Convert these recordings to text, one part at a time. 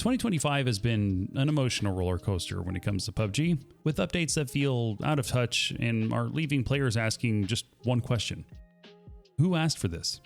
2025 has been an emotional roller coaster when it comes to PUBG, with updates that feel out of touch and are leaving players asking just one question. Who asked for this?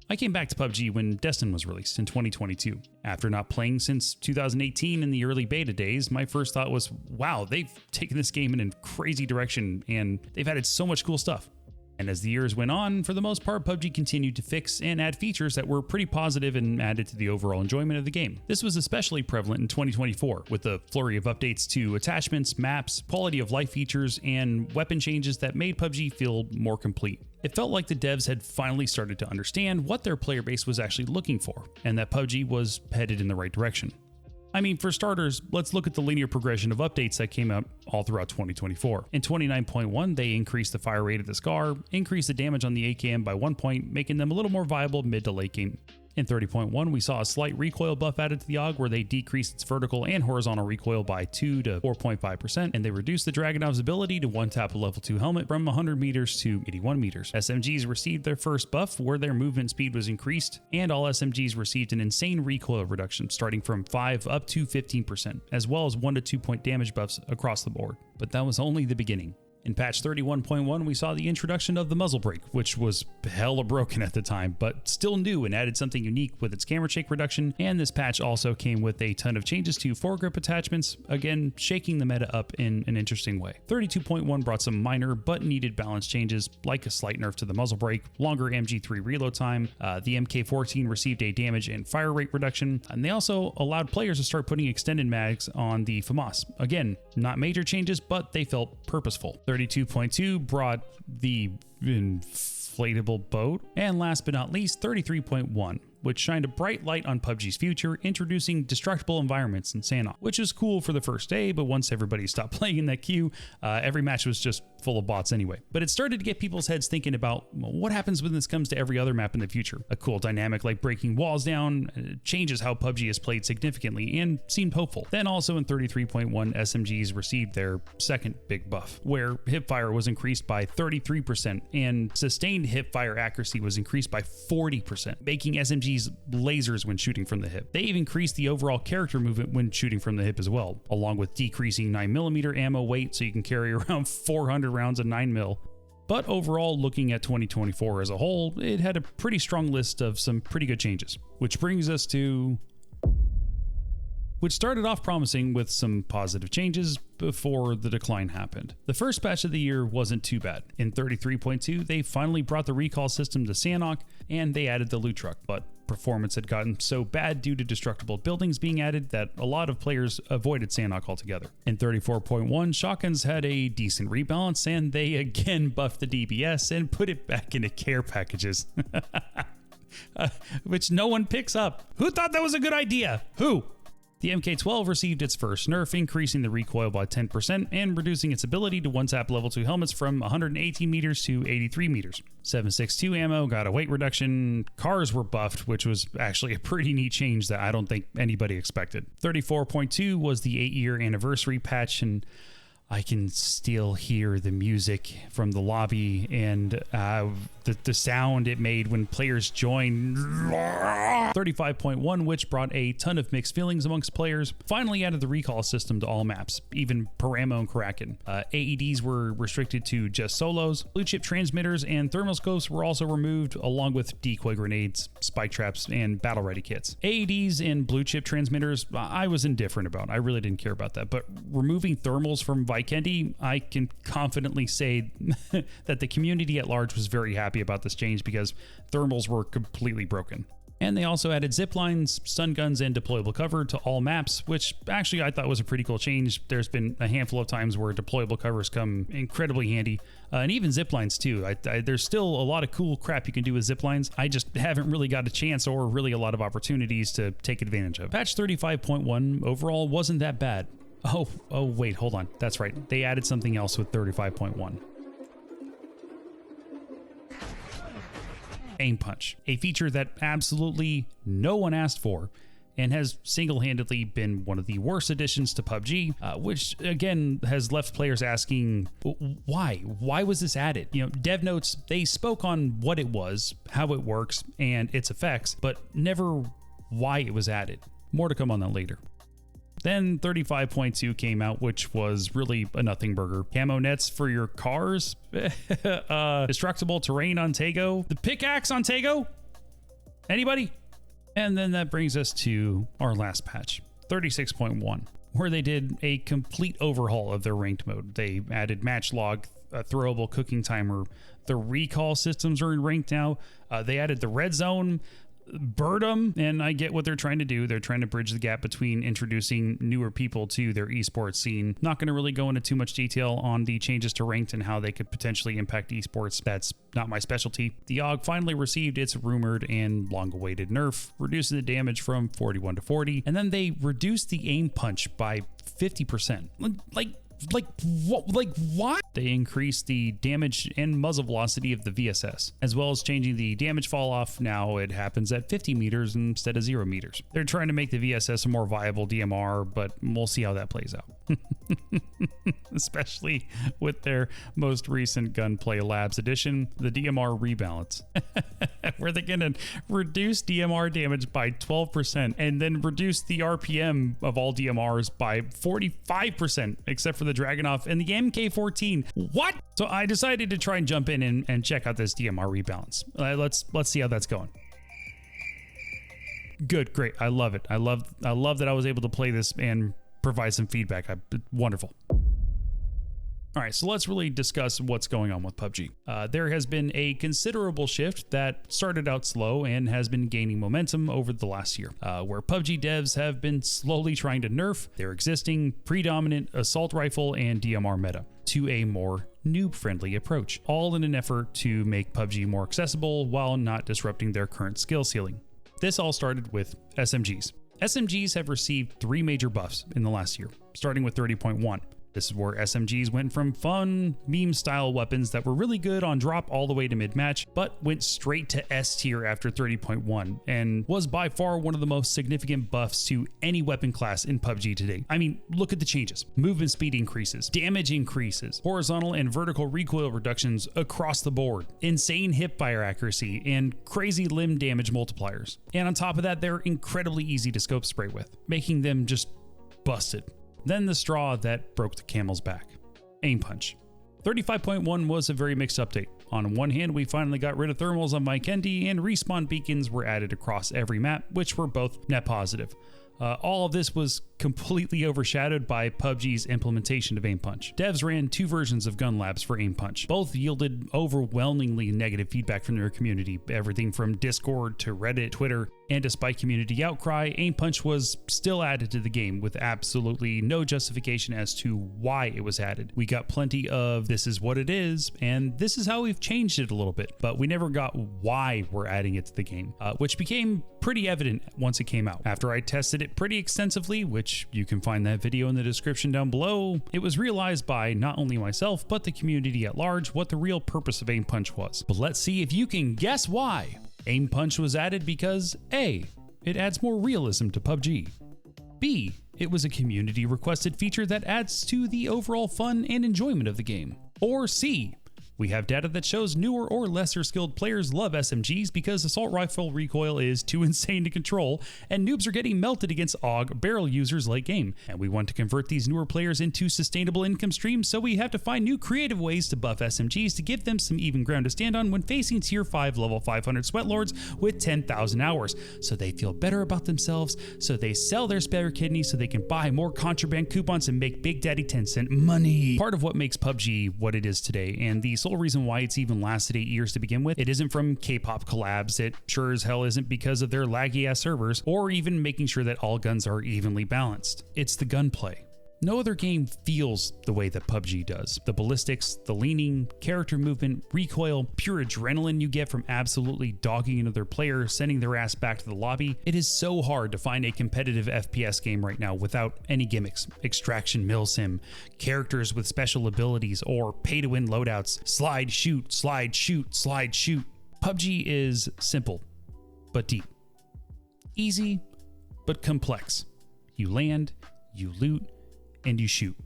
I came back to PUBG when Destin was released in 2022. After not playing since 2018 in the early beta days, my first thought was, wow, they've taken this game in a crazy direction and they've added so much cool stuff. And as the years went on, for the most part, PUBG continued to fix and add features that were pretty positive and added to the overall enjoyment of the game. This was especially prevalent in 2024, with a flurry of updates to attachments, maps, quality of life features, and weapon changes that made PUBG feel more complete. It felt like the devs had finally started to understand what their player base was actually looking for, and that PUBG was headed in the right direction. I mean, for starters, let's look at the linear progression of updates that came out all throughout 2024. In 29.1, they increased the fire rate of the SCAR, increased the damage on the AKM by 1 point, making them a little more viable mid to late game. In 30.1, we saw a slight recoil buff added to the AUG where they decreased its vertical and horizontal recoil by 2 to 4.5%, and they reduced the Dragunov's ability to one-tap a level 2 helmet from 100 meters to 81 meters. SMGs received their first buff where their movement speed was increased, and all SMGs received an insane recoil reduction starting from 5 up to 15%, as well as 1 to 2 point damage buffs across the board. But that was only the beginning. In patch 31.1, we saw the introduction of the muzzle brake, which was hella broken at the time, but still new and added something unique with its camera shake reduction, and this patch also came with a ton of changes to foregrip attachments, again shaking the meta up in an interesting way. 32.1 brought some minor but needed balance changes, like a slight nerf to the muzzle brake, longer MG3 reload time, the MK14 received a damage and fire rate reduction, and they also allowed players to start putting extended mags on the FAMAS. Again, not major changes, but they felt purposeful. 32.2 brought the inflatable boat, and last but not least 33.1, which shined a bright light on PUBG's future, introducing destructible environments in Sanhok, which is cool for the first day, but once everybody stopped playing in that queue, every match was just full of bots anyway. But it started to get people's heads thinking about what happens when this comes to every other map in the future. A cool dynamic like breaking walls down changes how PUBG is played significantly and seemed hopeful. Then also in 33.1, SMGs received their second big buff, where hipfire was increased by 33% and sustained hipfire accuracy was increased by 40%, making SMGs lasers when shooting from the hip. They've increased the overall character movement when shooting from the hip as well, along with decreasing 9mm ammo weight so you can carry around 400 rounds of 9mm. But overall, looking at 2024 as a whole, it had a pretty strong list of some pretty good changes. Which brings us to... which started off promising with some positive changes before the decline happened. The first patch of the year wasn't too bad. In 33.2, they finally brought the recall system to Sanhok, and they added the loot truck, but performance had gotten so bad due to destructible buildings being added that a lot of players avoided Sanhok altogether. In 34.1, shotguns had a decent rebalance, and they again buffed the DBS and put it back into care packages. Which no one picks up. Who thought that was a good idea? Who? The MK12 received its first nerf, increasing the recoil by 10% and reducing its ability to one-tap level 2 helmets from 118 meters to 83 meters. 7.62 ammo got a weight reduction, cars were buffed, which was actually a pretty neat change that I don't think anybody expected. 34.2 was the 8-year anniversary patch, and I can still hear the music from the lobby and the sound it made when players joined. 35.1, which brought a ton of mixed feelings amongst players, finally added the recall system to all maps, even Paramo and Kraken. AEDs were restricted to just solos. Blue chip transmitters and thermal scopes were also removed, along with decoy grenades, spike traps, and battle ready kits. AEDs and blue chip transmitters, I was indifferent about. I really didn't care about that, but removing thermals from Vikendi, I can confidently say that the community at large was very happy about this change because thermals were completely broken. And they also added zip lines, stun guns, and deployable cover to all maps, which actually I thought was a pretty cool change. There's been a handful of times where deployable covers come incredibly handy, and even zip lines too. There's still a lot of cool crap you can do with zip lines. I just haven't really got a chance or really a lot of opportunities to take advantage of. Patch 35.1 overall wasn't that bad. Oh wait, hold on. That's right. They added something else with 35.1. Aim punch, a feature that absolutely no one asked for and has single-handedly been one of the worst additions to PUBG, which again has left players asking, why was this added? You know, dev notes, they spoke on what it was, how it works, and its effects, but never why it was added. More to come on that later. Then 35.2 came out, which was really a nothing burger. Camo nets for your cars, destructible terrain on Tego, the pickaxe on Tego. Anybody? And then that brings us to our last patch, 36.1, where they did a complete overhaul of their ranked mode. They added match log, a throwable cooking timer. The recall systems are in ranked now. They added the red zone, Bird'em, and I get what they're trying to do. They're trying to bridge the gap between introducing newer people to their esports scene. Not going to really go into too much detail on the changes to ranked and how they could potentially impact esports. That's not my specialty. The AUG finally received its rumored and long-awaited nerf, reducing the damage from 41 to 40, and then they reduced the aim punch by 50%. What? They increased the damage and muzzle velocity of the VSS, as well as changing the damage fall off. Now it happens at 50 meters instead of 0 meters. They're trying to make the VSS a more viable DMR, but we'll see how that plays out. Especially with their most recent Gunplay Labs edition, the DMR rebalance, where they're going to reduce DMR damage by 12% and then reduce the RPM of all DMRs by 45%, except for the Dragunov and the MK14. What? So I decided to try and jump in and check out this DMR rebalance. Let's see how that's going. Good, great. I love it. I love that I was able to play this and provide some feedback. Wonderful. All right, so let's really discuss what's going on with PUBG. There has been a considerable shift that started out slow and has been gaining momentum over the last year, where PUBG devs have been slowly trying to nerf their existing predominant assault rifle and DMR meta to a more noob-friendly approach, all in an effort to make PUBG more accessible while not disrupting their current skill ceiling. This all started with SMGs. SMGs have received 3 major buffs in the last year, starting with 30.1. This is where SMGs went from fun, meme-style weapons that were really good on drop all the way to mid-match, but went straight to S tier after 30.1, and was by far one of the most significant buffs to any weapon class in PUBG today. I mean, look at the changes. Movement speed increases, damage increases, horizontal and vertical recoil reductions across the board, insane hipfire accuracy, and crazy limb damage multipliers. And on top of that, they're incredibly easy to scope spray with, making them just busted. Then the straw that broke the camel's back. Aim punch. 35.1 was a very mixed update. On one hand, we finally got rid of thermals on Vikendi and respawn beacons were added across every map, which were both net positive. All of this was completely overshadowed by PUBG's implementation of aim punch. Devs ran 2 versions of gun labs for aim punch. Both yielded overwhelmingly negative feedback from their community, everything from Discord to Reddit, Twitter, and despite community outcry, aim punch was still added to the game with absolutely no justification as to why it was added. We got plenty of this is what it is, and this is how we've changed it a little bit, but we never got why we're adding it to the game, which became pretty evident once it came out. After I tested it pretty extensively, which you can find that video in the description down below, it was realized by not only myself, but the community at large what the real purpose of aim punch was. But let's see if you can guess why. Aim punch was added because A, it adds more realism to PUBG. B, it was a community requested feature that adds to the overall fun and enjoyment of the game. Or C, we have data that shows newer or lesser skilled players love SMGs because assault rifle recoil is too insane to control, and noobs are getting melted against AUG barrel users late game. And we want to convert these newer players into sustainable income streams, so we have to find new creative ways to buff SMGs to give them some even ground to stand on when facing tier 5 level 500 sweatlords with 10,000 hours, so they feel better about themselves, so they sell their spare kidneys so they can buy more contraband coupons and make Big Daddy 10-cent money. Part of what makes PUBG what it is today, and the sole reason why it's even lasted 8 years to begin with, it isn't from K-pop collabs. It sure as hell isn't because of their laggy ass servers or even making sure that all guns are evenly balanced. It's the gunplay. No other game feels the way that PUBG does. The ballistics, the leaning, character movement, recoil, pure adrenaline you get from absolutely dogging another player, sending their ass back to the lobby. It is so hard to find a competitive FPS game right now without any gimmicks, extraction milsim, characters with special abilities, or pay-to-win loadouts, slide, shoot, slide, shoot, slide, shoot. PUBG is simple, but deep. Easy, but complex. You land, you loot, and you shoot.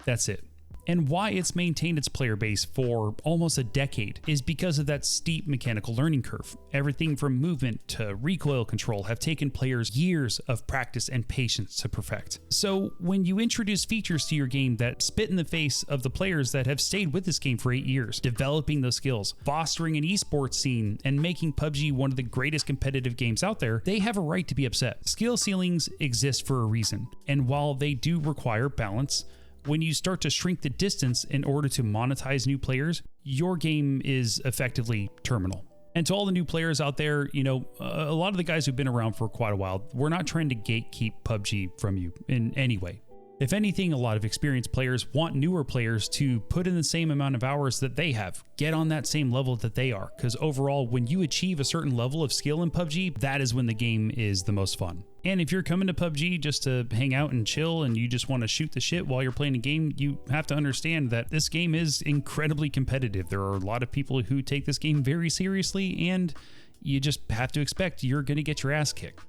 That's it. And why it's maintained its player base for almost a decade is because of that steep mechanical learning curve. Everything from movement to recoil control have taken players years of practice and patience to perfect. So when you introduce features to your game that spit in the face of the players that have stayed with this game for 8 years, developing those skills, fostering an esports scene, and making PUBG one of the greatest competitive games out there, they have a right to be upset. Skill ceilings exist for a reason, and while they do require balance, when you start to shrink the distance in order to monetize new players, your game is effectively terminal. And to all the new players out there, you know, a lot of the guys who've been around for quite a while, we're not trying to gatekeep PUBG from you in any way. If anything, a lot of experienced players want newer players to put in the same amount of hours that they have, get on that same level that they are, because overall, when you achieve a certain level of skill in PUBG, that is when the game is the most fun. And if you're coming to PUBG just to hang out and chill and you just want to shoot the shit while you're playing a game, you have to understand that this game is incredibly competitive. There are a lot of people who take this game very seriously, and you just have to expect you're going to get your ass kicked.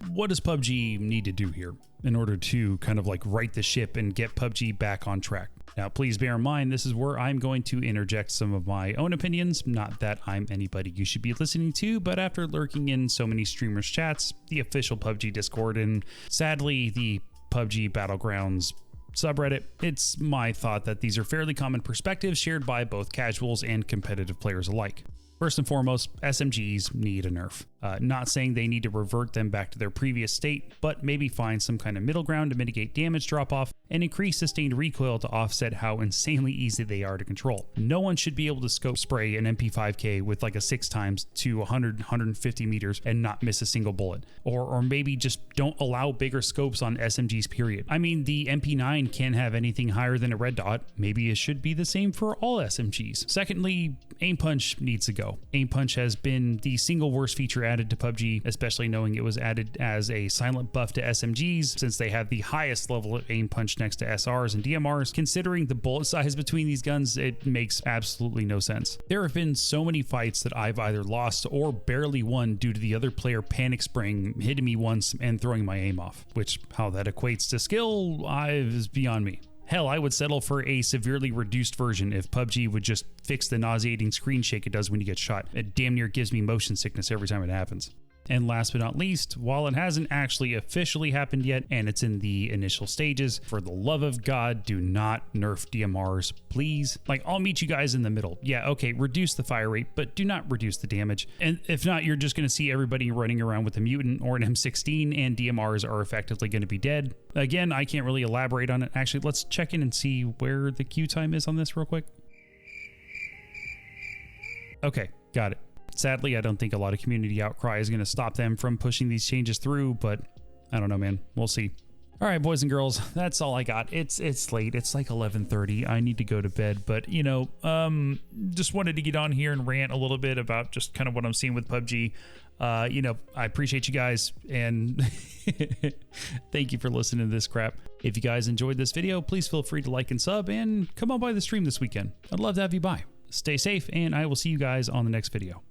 What does PUBG need to do here in order to kind of like right the ship and get PUBG back on track? Now, please bear in mind, this is where I'm going to interject some of my own opinions. Not that I'm anybody you should be listening to, but after lurking in so many streamers' chats, the official PUBG Discord, and sadly, the PUBG Battlegrounds subreddit, it's my thought that these are fairly common perspectives shared by both casuals and competitive players alike. First and foremost, SMGs need a nerf. Not saying they need to revert them back to their previous state, but maybe find some kind of middle ground to mitigate damage drop-off and increase sustained recoil to offset how insanely easy they are to control. No one should be able to scope spray an MP5K with like a 6x to 150 meters and not miss a single bullet. Or maybe just don't allow bigger scopes on SMGs, period. I mean, the MP9 can't have anything higher than a red dot. Maybe it should be the same for all SMGs. Secondly, aim punch needs to go. Aim punch has been the single worst feature added to PUBG, especially knowing it was added as a silent buff to SMGs since they have the highest level of aim punch next to SRs and DMRs. Considering the bullet size between these guns, it makes absolutely no sense. There have been so many fights that I've either lost or barely won due to the other player panic spraying, hitting me once and throwing my aim off, which how that equates to skill is beyond me. Hell, I would settle for a severely reduced version if PUBG would just fix the nauseating screen shake it does when you get shot. It damn near gives me motion sickness every time it happens. And last but not least, while it hasn't actually officially happened yet and it's in the initial stages, for the love of God, do not nerf DMRs, please. Like, I'll meet you guys in the middle. Yeah, okay, reduce the fire rate, but do not reduce the damage. And if not, you're just going to see everybody running around with a mutant or an M16 and DMRs are effectively going to be dead. Again, I can't really elaborate on it. Actually, let's check in and see where the queue time is on this real quick. Okay, got it. Sadly, I don't think a lot of community outcry is going to stop them from pushing these changes through, but I don't know, man. We'll see. All right, boys and girls, that's all I got. It's late. It's like 11:30. I need to go to bed, but you know, just wanted to get on here and rant a little bit about just kind of what I'm seeing with PUBG. You know, I appreciate you guys and thank you for listening to this crap. If you guys enjoyed this video, please feel free to like and sub and come on by the stream this weekend. I'd love to have you by. Stay safe, and I will see you guys on the next video.